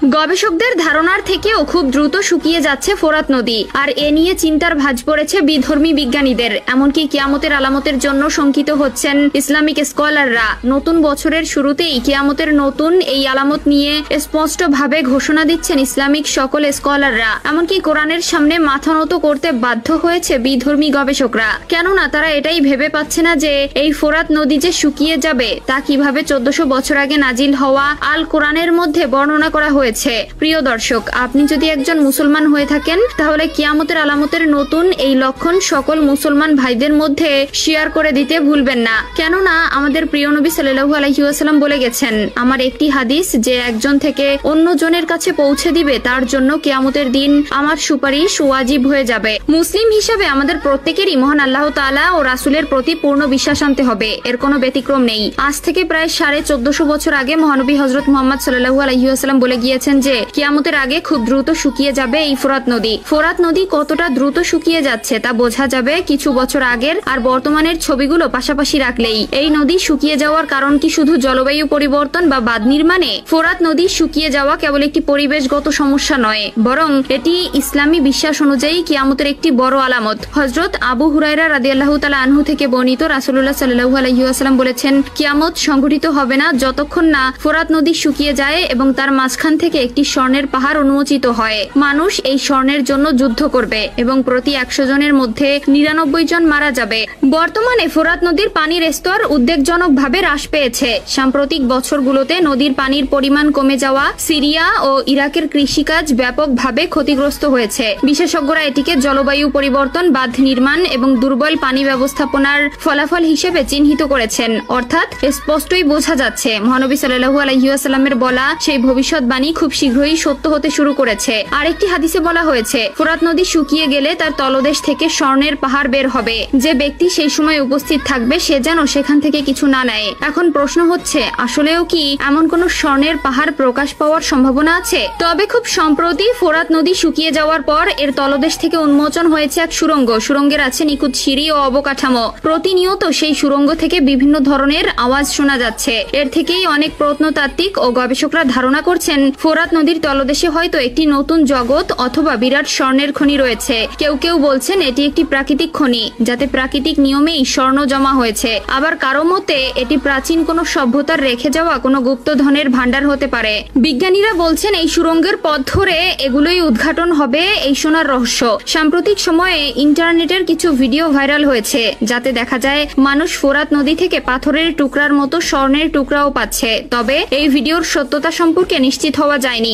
গবেষকদের ধারণার থেকেও খুব দ্রুত শুকিয়ে যাচ্ছে ফোরাত নদী, আর এ নিয়ে চিন্তার ভাঁজ পড়েছে বিধর্মী বিজ্ঞানীদের। এমনকি কিয়ামতের আলামতের জন্য শঙ্কিত হচ্ছেন ইসলামিক স্কলাররা। নতুন বছরের শুরুতেই কিয়ামতের নতুন এই আলামত নিয়ে স্পষ্টভাবে ঘোষণা দিচ্ছেন ইসলামিক সকল স্কলাররা। এমনকি কোরআনের সামনে মাথা নত করতে বাধ্য হয়েছে বিধর্মী গবেষকরা, কেননা তারা এটাই ভেবে পাচ্ছে না যে এই ফোরাত নদী যে শুকিয়ে যাবে তা কিভাবে 1400 বছর আগে নাজিল হওয়া আল কোরআনের মধ্যে বর্ণনা করা হয়েছে। প্রিয় দর্শক, আপনি যদি একজন মুসলমান হয়ে থাকেন তাহলে কিয়ামতের আলামতের নতুন এই লক্ষণ সকল মুসলমান ভাইদের মধ্যে শেয়ার করে দিতে ভুলবেন না, কেননা আমাদের প্রিয় নবী সাল্লাল্লাহু আলাইহি ওয়াসাল্লাম বলে গেছেন, আমার একটি হাদিস যে একজন থেকে অন্য জনের কাছে পৌঁছে দিবে তার জন্য কিয়ামতের দিন আমার সুপারিশ ওয়াজিব হয়ে যাবে। মুসলিম হিসাবে আমাদের প্রত্যেকেরই মহান আল্লাহ তাআলা ও রাসূলের প্রতি পূর্ণ বিশ্বাস আনতে হবে, এর কোনো ব্যতিক্রম নেই। আজ থেকে প্রায় 1450 বছর আগে মহানবী হযরত মুহাম্মদ সাল্লাল্লাহু আলাইহি ওয়াসাল্লাম বলে গিয়েছেন যে কিয়ামতের আগে খুব দ্রুত শুকিয়ে যাবে এই ফোরাত নদী। ফোরাত নদী কতটা দ্রুত শুকিয়ে যাচ্ছে তা বোঝা যাবে কিছু বছর আগের আর বর্তমানের ছবিগুলো পাশাপাশি রাখলেই। এই নদী শুকিয়ে যাওয়ার কারণ কি শুধু জলবায়ু পরিবর্তন বা বাঁধ নির্মাণে? ফোরাত নদী শুকিয়ে যাওয়া কেবল একটি পরিবেশগত সমস্যা নয়, বরং এটি ইসলামী বিশ্বাস অনুযায়ী কিয়ামতের একটি বড় আলামত। হযরত আবু হুরায়রা রাদিয়াল্লাহু তাআলা আনহু থেকে বর্ণিত, রাসূলুল্লাহ সাল্লাল্লাহু আলাইহি ওয়াসাল্লাম বলেছেন, কিয়ামত সংঘটিত হবে না যতক্ষণ না ফোরাত নদী শুকিয়ে যায় এবং তার মাঝখান থেকে একটি স্বর্ণের পাহাড় উন্মোচিত হয়। মানুষ এই স্বর্ণের জন্য যুদ্ধ করবে এবং প্রতি 100 জনের মধ্যে 99 জন মারা যাবে। বর্তমানে ফোরাত নদীর পানির স্তর উদ্বেগজনকভাবে হ্রাস পেয়েছে। সাম্প্রতিক বছরগুলোতে নদীর পানির পরিমাণ কমে যাওয়া সিরিয়া ও ইরাকের কৃষিকাজ ব্যাপকভাবে ক্ষতিগ্রস্ত হয়েছে। বিশেষজ্ঞরা এটিকে জলবায়ু পরিবর্তন, বাঁধ নির্মাণ এবং দুর্বল পানি ব্যবস্থাপনার ফলাফল হিসেবে চিহ্নিত করেছেন। অর্থাৎ স্পষ্টই বোঝা যাচ্ছে মহানবী সাল্লাল্লাহু আলাইহি ওয়াসাল্লামের বলা সেই ভবিষ্যৎবাণী খুব শীঘ্রই সত্য হতে শুরু করেছে। আরেকটি হাদিসে বলা হয়েছে, ফোরাত নদী শুকিয়ে গেলে তার তলদেশ থেকে স্বর্ণের পাহাড় বের হবে। যে ব্যক্তি সেই সময় উপস্থিত থাকবে সে যেন সেখান থেকে কিছু না নেয়। এখন প্রশ্ন হচ্ছে, আসলেও কি এমন কোন স্বর্ণের পাহাড় প্রকাশ পাওয়ার সম্ভাবনা আছে? তবে খুব সম্প্রতি ফোরাত নদী শুকিয়ে যাওয়ার পর এর তলদেশ থেকে উন্মোচন হয়েছে এক সুড়ঙ্গ। সুড়ঙ্গের আছে নিখুঁত সিঁড়ি ও অবকাঠামো। প্রতিনিয়ত সেই সুড়ঙ্গ থেকে বিভিন্ন ধরনের আওয়াজ শোনা যাচ্ছে। এর থেকেই অনেক প্রত্নতাত্ত্বিক ও গবেষকরা ধারণা করছেন ফোরাত নদীর তলদেশে হয়তো একটি নতুন জগৎ অথবা বিরাট স্বর্ণের খনি রয়েছে। কেউ কেউ বলছেন এটি একটি প্রাকৃতিক খনি, যাতে প্রাকৃতিক নিয়মেই স্বর্ণ জমা হয়েছে। আবার কারো মতে এটি প্রাচীন কোনো সভ্যতার রেখে যাওয়া কোনো গুপ্তধনের ভান্ডার হতে পারে। বিজ্ঞানীরা বলছেন এই সুড়ঙ্গের পথ ধরে এগুলোই উদ্ঘাটন হবে এই সোনার রহস্য। সাম্প্রতিক সময়ে ইন্টারনেটের কিছু ভিডিও ভাইরাল হয়েছে, যাতে দেখা যায় মানুষ ফোরাত নদী থেকে পাথরের টুকরার মতো স্বর্ণের টুকরাও পাচ্ছে। তবে এই ভিডিওর সত্যতা সম্পর্কে নিশ্চিত হওয়া যায়নি।